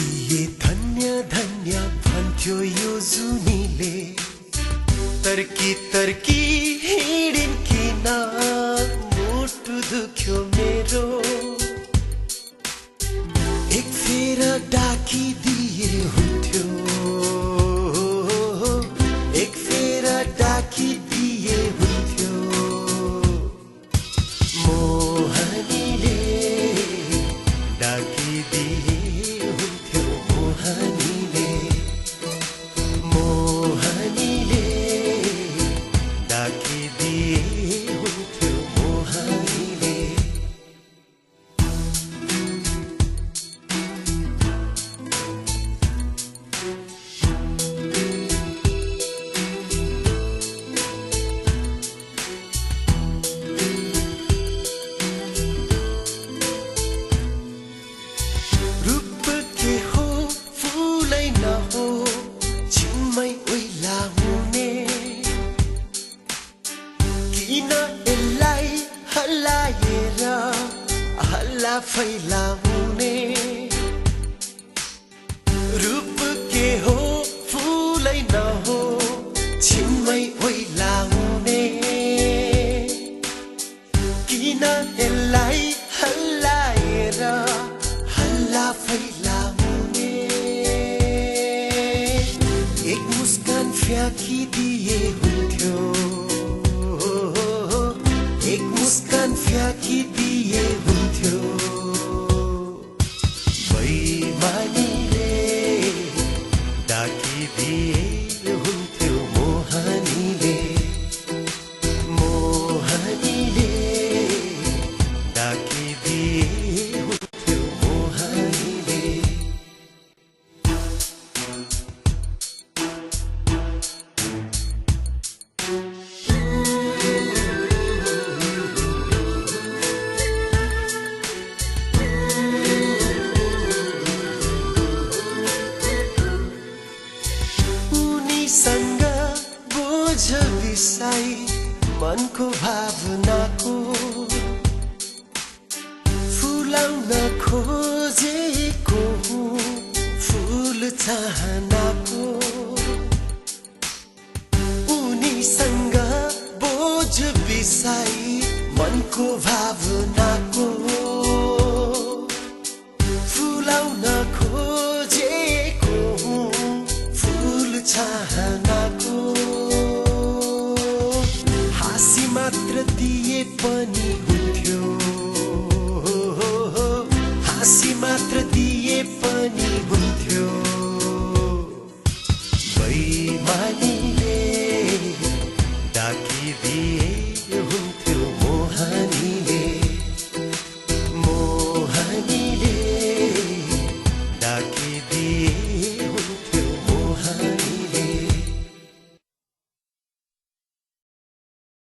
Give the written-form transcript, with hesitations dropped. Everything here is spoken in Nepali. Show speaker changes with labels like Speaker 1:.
Speaker 1: दिए धन्य धन्य भन्थ्यो यो जुनीले तर्की तर्की हिँडिन् किन मुटु दुख्यो मेरो एक फेर डाकिदिए हुन्थ्यो एक फेर डाकिदिए हुन्थ्यो मोहनीले डाकिदिए हुन्थ्यो मोहनीले मोहनीले डाकिदिए हुन्थ्यो मोहनीले रूप के हो फूलै नहो छिनमै उइला हुने किन यसलाई हल्लाएर हल्ला फैलाउने रूप के हो फूलै नहो छिनमै उइला हुने किन यसलाई हल्लाएर हल्ला फैलाउने एक मुस्कान फ्याँकिदिए हुन्थ्यो एक मुस्कान फ्याँकिदिए हुन्थ्यो बैमानीले डाकिदिए हुन्थ्यो मोहनीले मोहनीले डाकिदिए हुन्थ्यो मोहनीले उनीसँग बोझ बिसाई मनको भावनाको फुलाउन खोजेको हुँ फुल चाहना